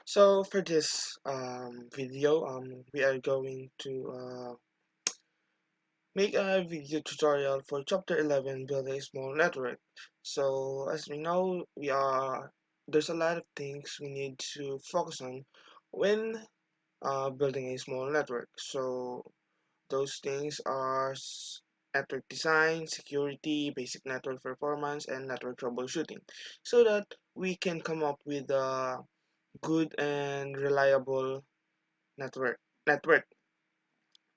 So for this video, we are going to make a video tutorial for chapter 11, build a small network. So as we know, there's a lot of things we need to focus on when building a small network. So those things are network design, security, basic network performance, and network troubleshooting, so that we can come up with a good and reliable network.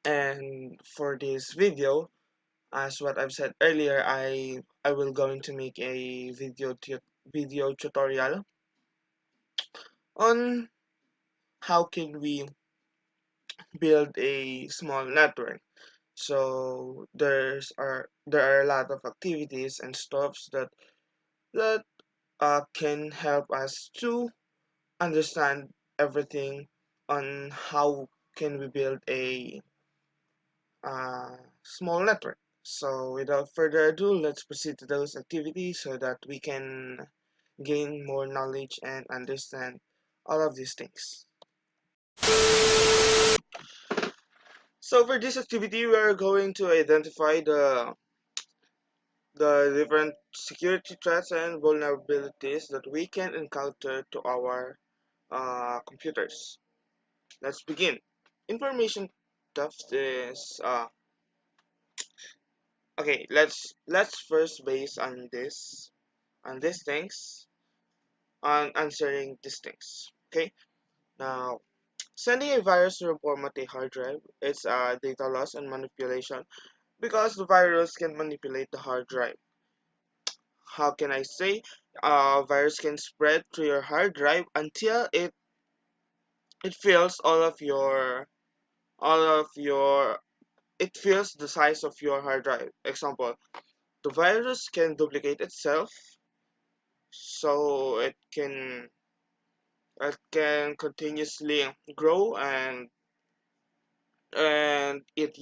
And for this video, as what I've said earlier, I will going to make a video tutorial on how can we build a small network. So there are a lot of activities and stuffs that can help us to understand everything on how can we build a small network. So without further ado, let's proceed to those activities so that we can gain more knowledge and understand all of these things. So for this activity, we are going to identify the different security threats and vulnerabilities that we can encounter to our computers. Let's begin. Information theft is okay. Let's first base on these things on answering these things. Okay. Now, sending a virus to format a hard drive, it's data loss and manipulation because the virus can manipulate the hard drive. How can I say? Virus can spread through your hard drive until it fills all of your it fills the size of your hard drive. Example, the virus can duplicate itself, so it can continuously grow and eat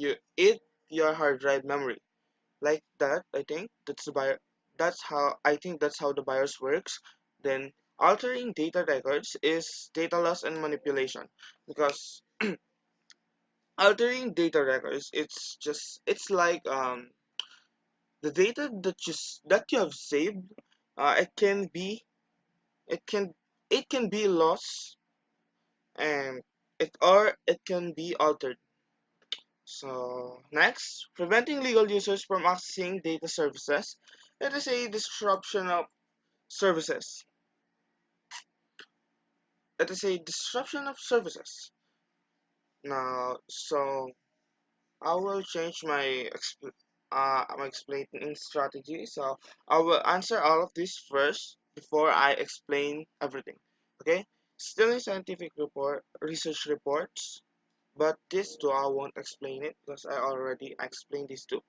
your hard drive memory like that. I think that's how the BIOS works. Then altering data records is data loss and manipulation, because altering data records, it's like the data that you have saved, it can be it can it can be lost, and it can be altered. So next, preventing legal users from accessing data services. It is a disruption of services. It is a disruption of services. Now, so I will change my explaining strategy. So I will answer all of this first before I explain everything. Okay? Still in scientific research reports, but this too I won't explain it because I already explained this too.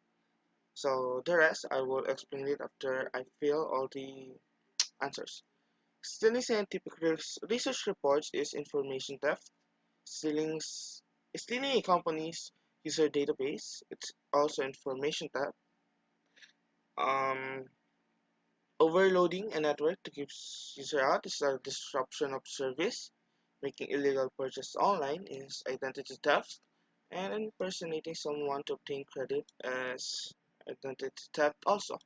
So the rest I will explain it after I fill all the answers. Stealing scientific research reports is information theft. Stealing, stealing a company's user database, it's also information theft. Um, Overloading a network to keep user out is a disruption of service. Making illegal purchase online is identity theft. And impersonating someone to obtain credit as identity theft also.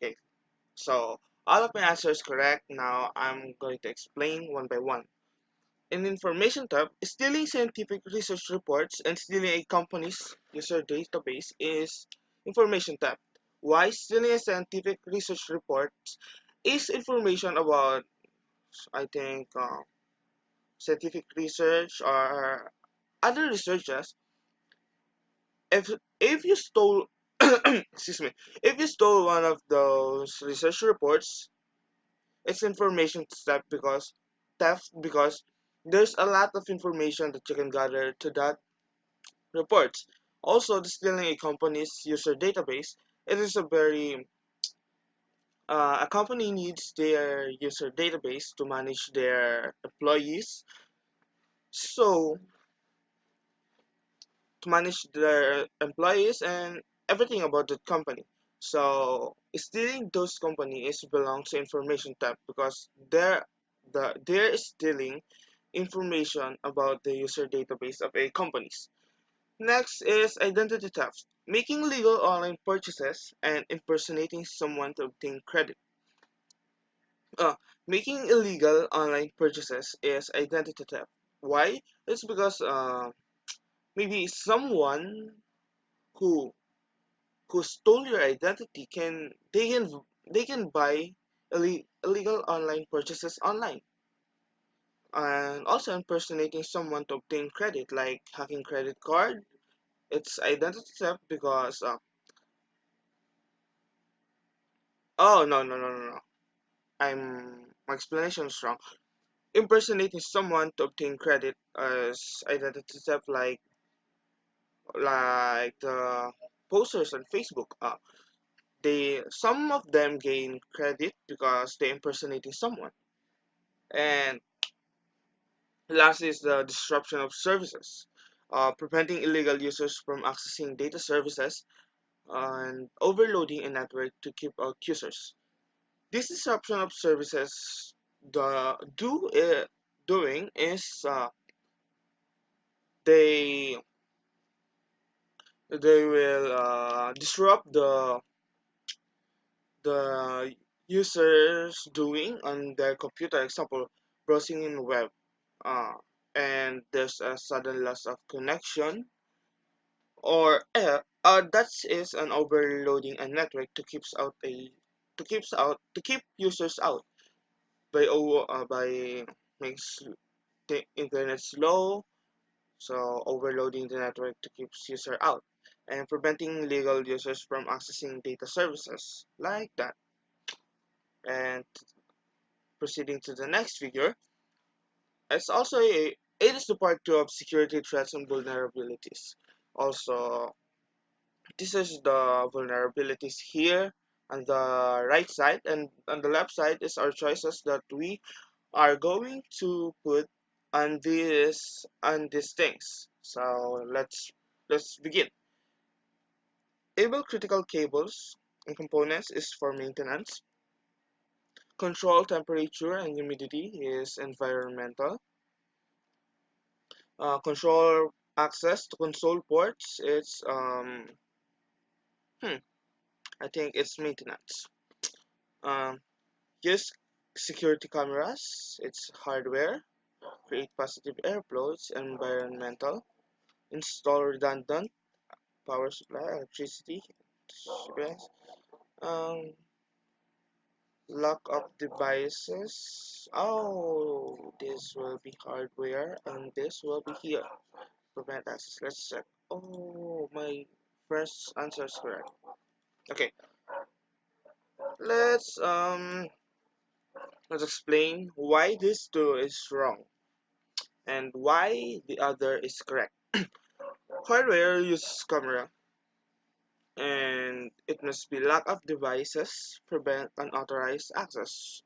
Okay, so all of my answers correct. Now I'm going to explain one by one. In information theft, stealing scientific research reports and stealing a company's user database is information theft. Why stealing a scientific research report is information about, I think, scientific research or other researchers. If you stole, excuse me, if you stole one of those research reports, it's information theft because there's a lot of information that you can gather to that reports. Also, stealing a company's user database, it is a company needs their user database to manage their employees. So to manage their employees and everything about the company. So stealing those companies belongs to information theft because they're stealing information about the user database of a companies. Next is identity theft, making illegal online purchases and impersonating someone to obtain credit. Uh, Making illegal online purchases is identity theft. Why? It's because maybe someone who who stole your identity can buy illegal online purchases online, and also impersonating someone to obtain credit, like hacking credit card. It's identity theft because oh, no, my explanation is wrong. Impersonating someone to obtain credit as identity theft, like the posters on Facebook. They some of them gain credit because they impersonating someone. And last is the disruption of services, preventing illegal users from accessing data services and overloading a network to keep out users. This disruption of services doing is they they will disrupt the users doing on their computer. Example, browsing in web, uh, and there's a sudden loss of connection, or that is an overloading a network to keep users out by makes the internet slow, so overloading the network to keep user out, and preventing legal users from accessing data services like that. And proceeding to the next figure, it is the part two of security threats and vulnerabilities. Also, this is the vulnerabilities here on the right side, and on the left side is our choices that we are going to put on these things. So let's begin. Able critical cables and components is for maintenance. Control temperature and humidity is environmental. Control access to console ports, it's hmm, I think it's maintenance. Um, Use security cameras, it's hardware. Create positive airflow, it's environmental. Install redundant power supply, electricity. Yes. Um, Lock up devices. Oh, this will be hardware, and this will be here. Prevent access. Let's check. Oh, my first answer is correct. Okay, let's um let's explain why this two is wrong and why the other is correct. Hardware uses camera, and it must be lock up devices, prevent unauthorized access.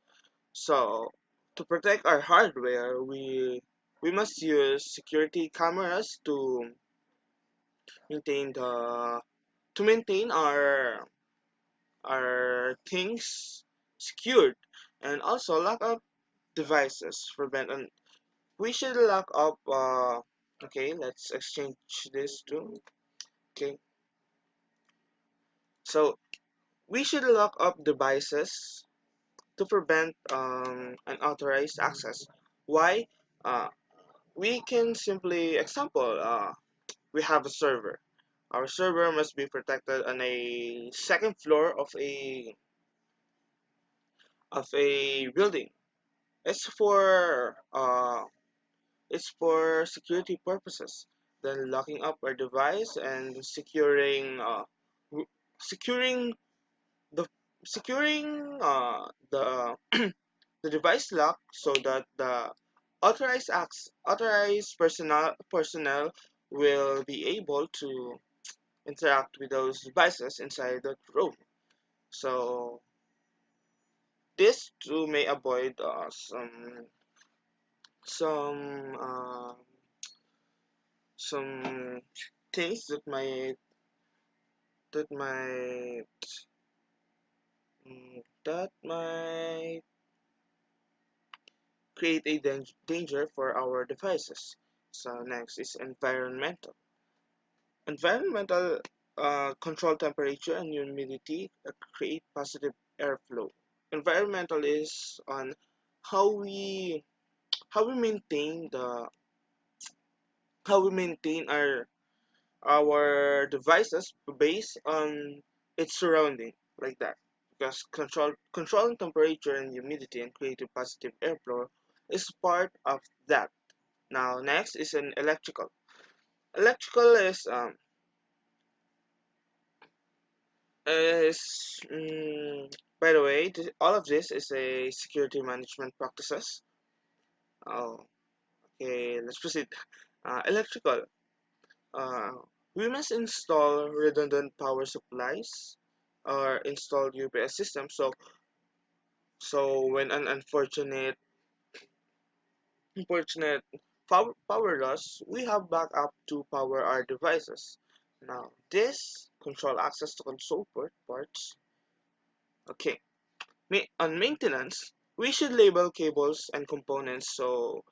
So, to protect our hardware, we must use security cameras maintain the to maintain our things secured, and also lock up devices prevent and we should lock up okay, let's exchange this too. Okay, so we should lock up devices to prevent unauthorized access. Why? uh, we can simply example, we have a server. Our server must be protected on a second floor of a building. It's for security purposes. Then locking up our device and w- securing the securing the device lock so that the authorized personnel will be able to interact with those devices inside the room. So this too may avoid some uh, some things that might that might create a danger for our devices. So next is environmental. Environmental control temperature and humidity, create positive airflow. Environmental is on how we how we maintain the how we maintain our devices based on its surrounding, like that, because controlling temperature and humidity and creating positive airflow is part of that. Now next is an electrical is by the way, all of this is a security management practices. Oh, okay, let's proceed. Electrical. Uh, we must install redundant power supplies or install UPS system. So when an unfortunate power loss, we have backup to power our devices. Now this control access to console ports. Okay, on maintenance, we should label cables and components so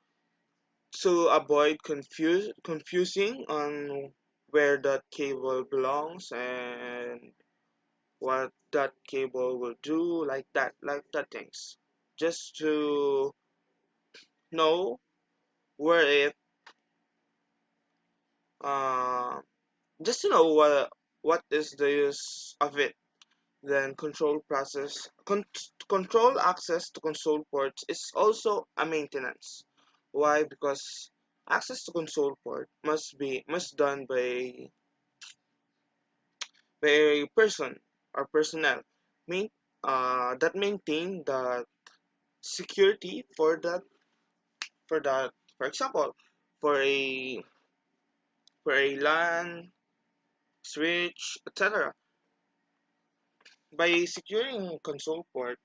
avoid confusing on where that cable belongs and what that cable will do, like that things, just to know where it uh just to know what is the use of it. Then control access to console ports is also a maintenance. Why? Because access to console port must done by a person or personnel main that maintain the security for that, for example, for a LAN switch, etc. By securing console port,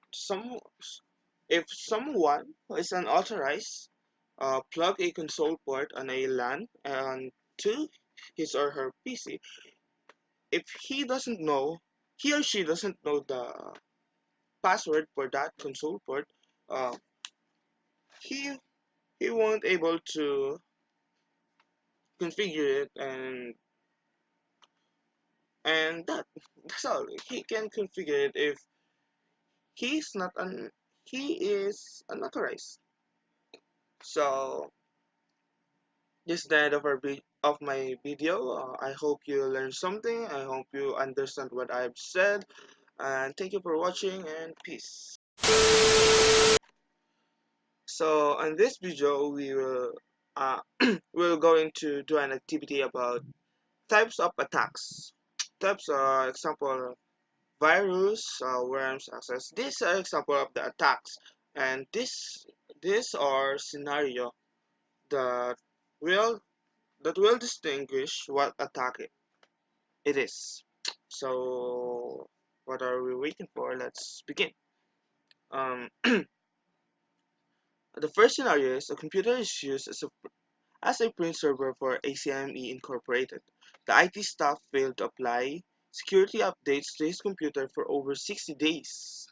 if someone who is unauthorized plug a console port on a LAN and to his or her PC, if he or she doesn't know the password for that console port, uh, he he won't able to configure it, and that's all. He can configure it if he's not un he is unauthorized. So this is the end of of my video. I hope you learned something. I hope you understand what I've said, and thank you for watching, and peace. So in this video we will we're going to do an activity about types of attacks. Types are example virus, worms, access. These are example of the attacks, and this are scenario that will will distinguish what attack it is. So what are we waiting for? Let's begin. Um, the first scenario is a computer is used as a print server for ACME Incorporated. The IT staff failed to apply security updates to his computer for over 60 days.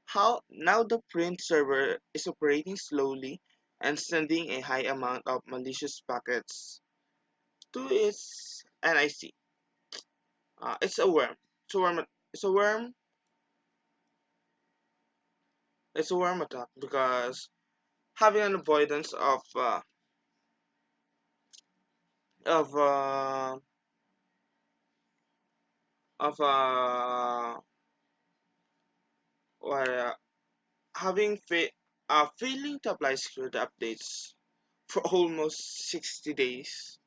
How now the print server is operating slowly and sending a high amount of malicious packets to its NIC. It's a worm. It's a worm. It's a worm. It's a worm attack because having an avoidance of uh, of what having failing to apply security updates for almost 60 days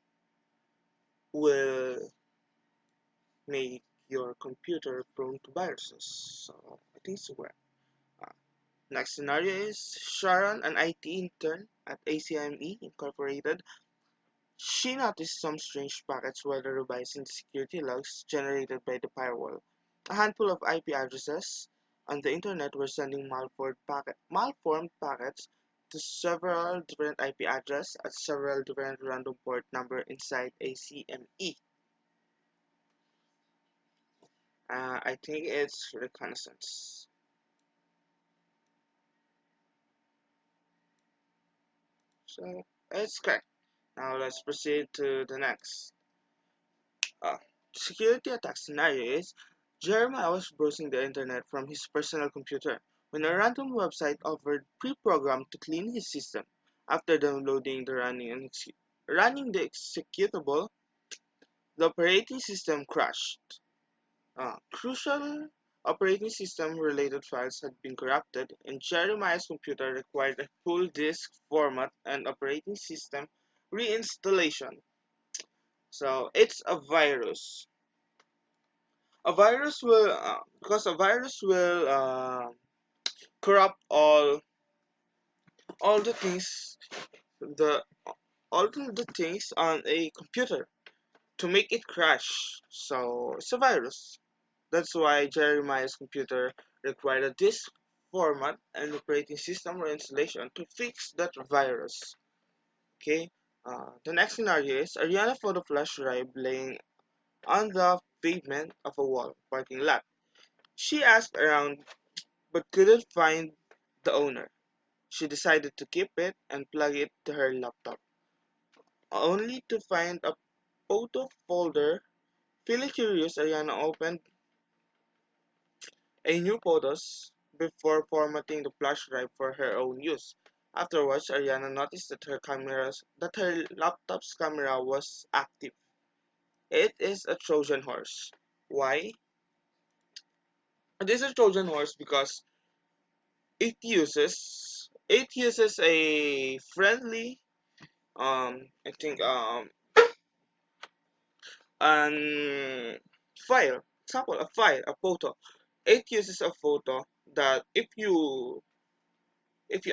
will make your computer prone to viruses. So I think it's a worm. Uh, Next scenario is Sharon, an IT intern at ACME Incorporated. She noticed some strange packets while revising the security logs generated by the firewall. A handful of IP addresses on the internet were sending malformed packets to several different IP addresses at several different random port number inside ACME. I think it's reconnaissance. So it's correct. Now let's proceed to the next uh, security attack scenario is Jeremiah was browsing the internet from his personal computer when a random website offered pre-program to clean his system. After downloading the running the executable, the operating system crashed. Crucial operating system related files had been corrupted, and Jeremiah's computer required a full disk format and operating system reinstallation. So it's a virus. Because a virus will corrupt all the things the the things on a computer to make it crash. So it's a virus. That's why Jeremiah's computer required a disk format and operating system reinstallation to fix that virus. Okay. The next scenario is Ariana found a flash drive laying on the pavement of a wall parking lot. She asked around but couldn't find the owner. She decided to keep it and plug it to her laptop, only to find a photo folder. Feeling curious, Ariana opened a new photos before formatting the flash drive for her own use. Afterwards, Ariana noticed that her laptop's camera was active. It is a Trojan horse. Why? It is a Trojan horse because it uses a friendly I think an file, example a file, a photo. It uses a photo that if you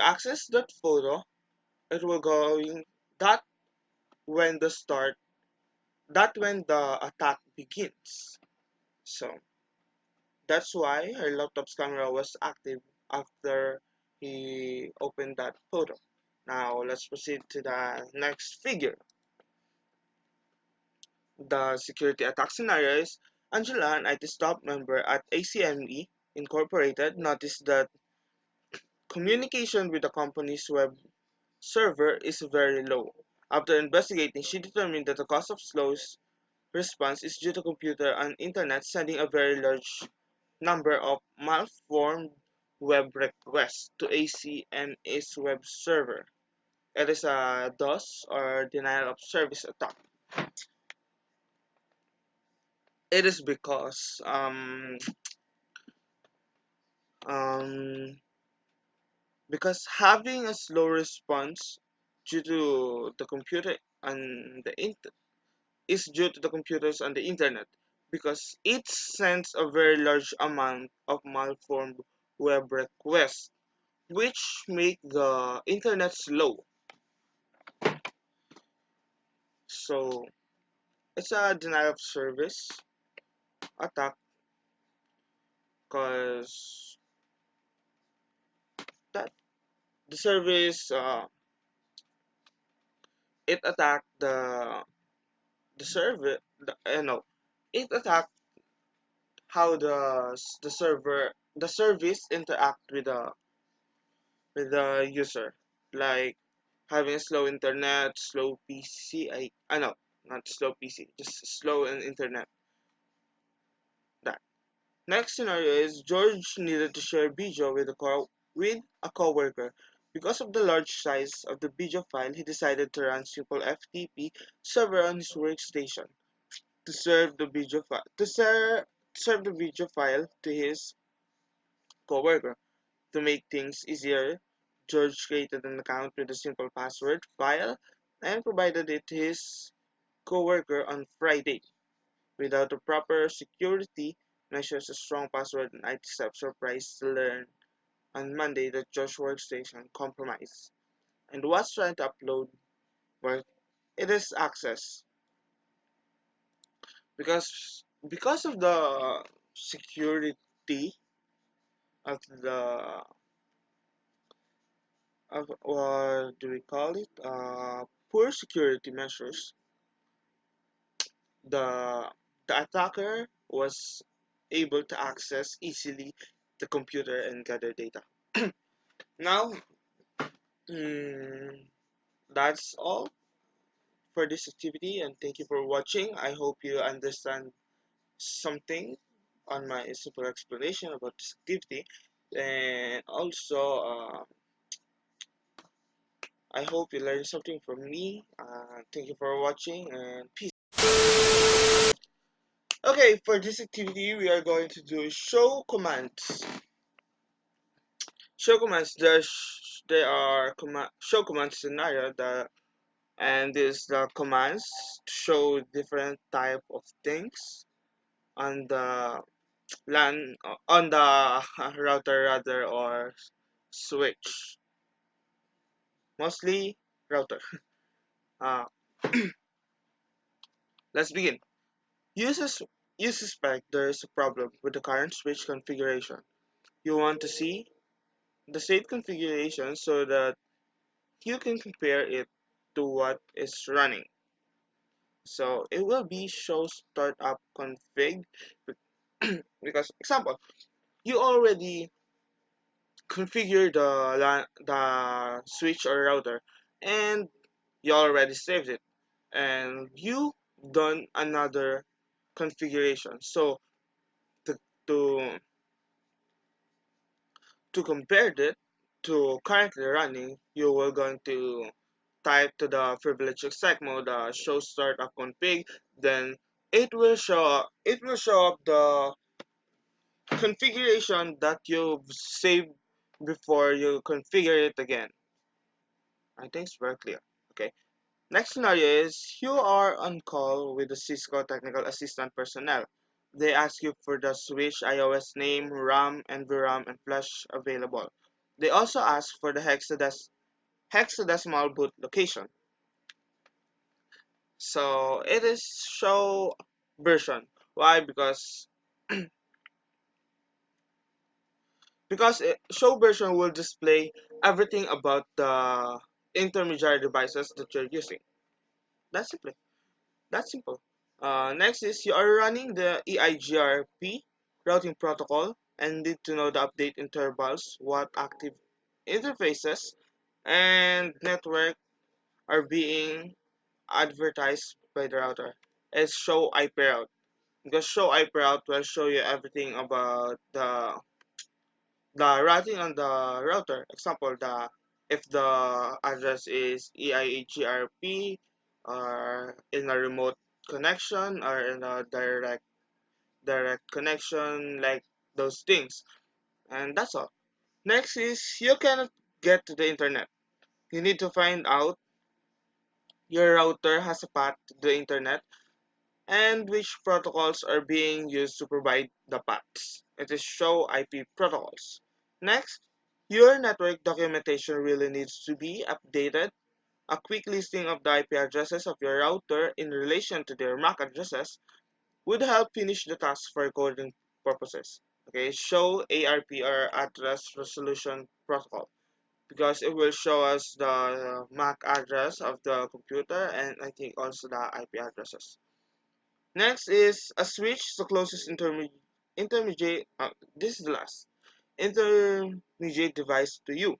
access that photo, it will going that when the start that when the attack begins. So that's why her laptop's camera was active after he opened that photo. Now let's proceed to the next figure. The security attack scenario is Angela, an IT staff member at ACME Incorporated, noticed that communication with the company's web server is very low. After investigating, she determined that the cause of slow response is due to computer and internet sending a very large number of malformed web requests to ACME's web server. It is a DOS or denial of service attack. It is um, because having a slow response due to the computer and the int is due to the computers and the internet because it sends a very large amount of malformed web requests which make the internet slow. So it's a denial of service attack because that the service it attacked the server no it attacked how the service interact with the user, like having a slow internet, slow PC. I know, not slow PC, just slow in internet. That next scenario is George needed to share video with a coworker. Because of the large size of the video file, he decided to run simple FTP server on his workstation to serve the video file to his coworker. To make things easier, George created an account with a simple password file and provided it to his coworker on Friday. Without the proper security measures, a strong password and IT staff surprised to learn on Monday that George's workstation compromised and was trying to upload where it is accessed because of the security of the of what do we call it? Poor security measures. The the attacker was able to access easily the computer and gather data. Now, mm, that's all for this activity, and thank you for watching. I hope you understand something on my simple explanation about this activity, and also I hope you learned something from me. Thank you for watching, and peace. Okay, for this activity we are going to do show commands. Show commands, there are show command scenario that, and this the commands to show different type of things on the LAN, on the router rather, or switch, mostly router. Uh, let's begin. Users you suspect there is a problem with the current switch configuration. You want to see the state configuration so that you can compare it to what is running. So it will be show startup config because example, you already configure the switch or router, and you already saved it, and you done another configuration. So to to, to compare it to currently running, you will going to type to the privilege exec mode show startup config, then it will show up the configuration that you've saved before you configure it again. I think it's very clear. Okay. Next scenario is you are on call with the Cisco technical assistant personnel. They ask you for the switch iOS name, RAM, and VRAM and flash available. They also ask for the hexadecimal boot location. So it is show version. Why? Because show version will display everything about the intermediary devices that you're using. That's simple. That's simple. Next is you are running the EIGRP routing protocol and need to know the update intervals, what active interfaces and network are being advertised by the router. It's show IP route. Because show IP route will show you everything about the routing on the router. Example, the if the address is EIGRP or in a remote connection or in a direct connection, like those things. And that's all. Next is you cannot get to the internet. You need to find out your router has a path to the internet and which protocols are being used to provide the paths. It is show IP protocols. Next, your network documentation really needs to be updated. A quick listing of the IP addresses of your router in relation to their MAC addresses would help finish the task for coding purposes. Okay, show ARP or address resolution protocol because it will show us the MAC address of the computer and I think also the IP addresses. Next is a switch the closest intermediate. This is the last intermediate device to you.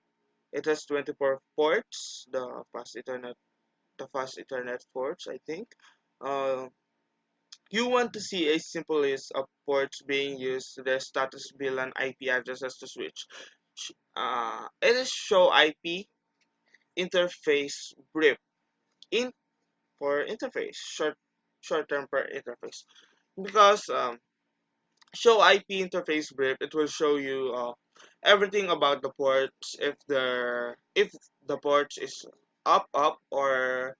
It has 24 ports, the fast Ethernet ports, I think. Uh, you want to see a simple list of ports being used, their status bill and IP addresses to switch. It is show IP interface brief in for interface short term per interface because show IP interface brief, it will show you everything about the ports if the ports is up or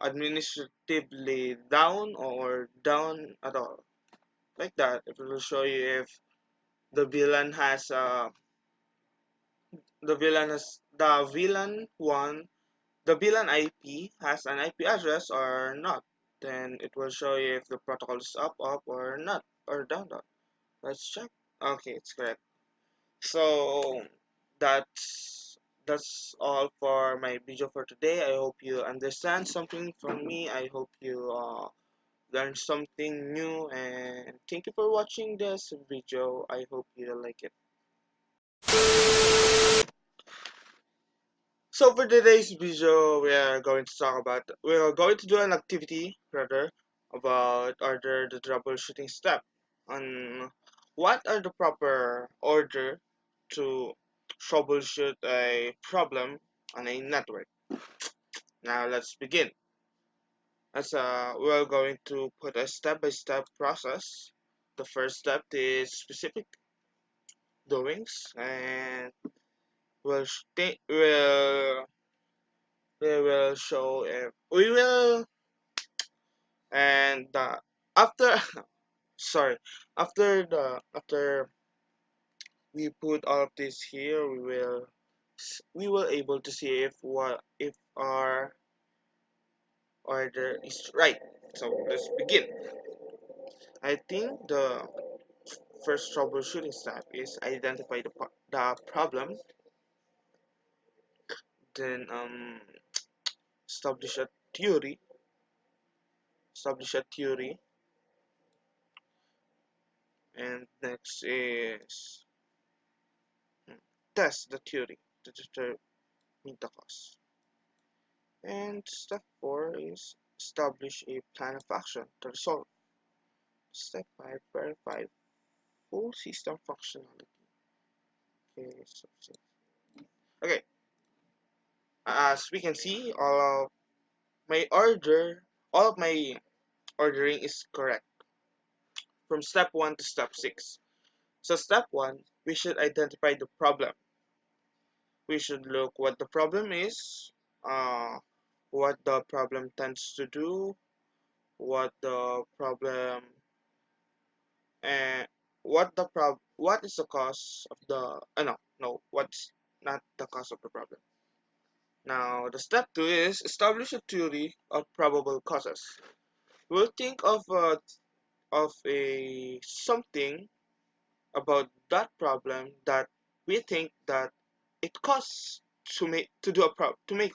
administratively down or down at all, like that. It will show you if the VLAN has the VLAN one the VLAN IP has an IP address or not. Then it will show you if the protocol is up or not or down. Let's check. Okay, it's correct. So that's all for my video for today. I hope you understand something from me. I hope you learn something new, and thank you for watching this video. I hope you like it. So for today's video, we are going to do an activity rather about order the troubleshooting step on what are the proper order to troubleshoot a problem on a network. Now let's begin. As we're going to put a step-by-step process. The first step is specific doings, and we will show if we will and after sorry after we put all of this here, we will able to see if our order is right. So let's begin. I think the first troubleshooting step is identify the problem, then establish a theory, establish a theory, and next is test the theory to determine the cause. And step 4 is establish a plan of action to resolve. Step 5, verify full system functionality. Okay, okay. As we can see, all of my ordering is correct from step 1 to step 6. So step 1, we should identify the problem. We should look what the problem is, uh, what the problem tends to do, what the problem and what is the cause of the no, what's not the cause of the problem. Now the step 2 is establish a theory of probable causes. We'll think of a something about that problem that we think that it costs to make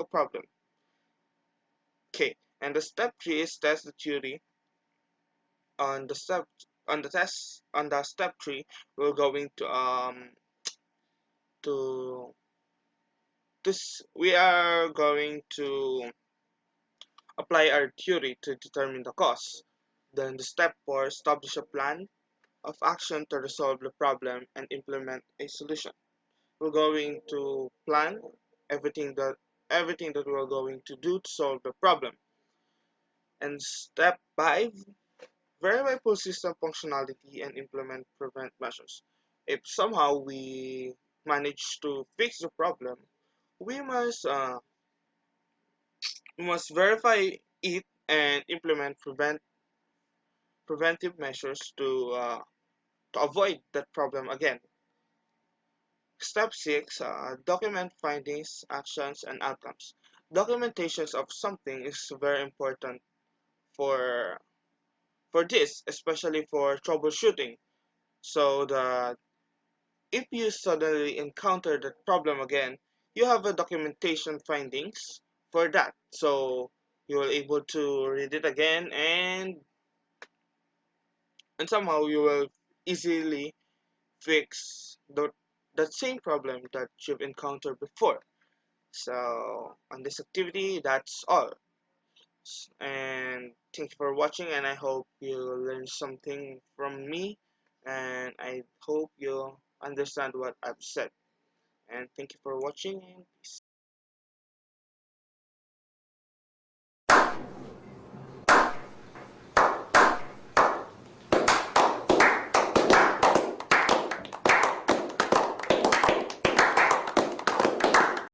a problem. Okay, and the step 3 is test the theory. On the step on the step 3, we're going to this we are going to apply our theory to determine the cause. Then the step 4, establish a plan of action to resolve the problem and implement a solution. We're going to plan everything that everything that we're going to do to solve the problem. And step 5, verify full system functionality and implement prevent measures. If somehow we manage to fix the problem, we must verify it and implement preventive measures to avoid that problem again. Step 6, document findings, actions, and outcomes. Documentations of something is very important for this, especially for troubleshooting, so that if you suddenly encounter that problem again, you have a documentation findings for that. So you will able to read it again and somehow you will easily fix that same problem that you've encountered before. So on this activity, that's all. And thank you for watching, and I hope you learned something from me, and I hope you understand what I've said. And thank you for watching, and peace.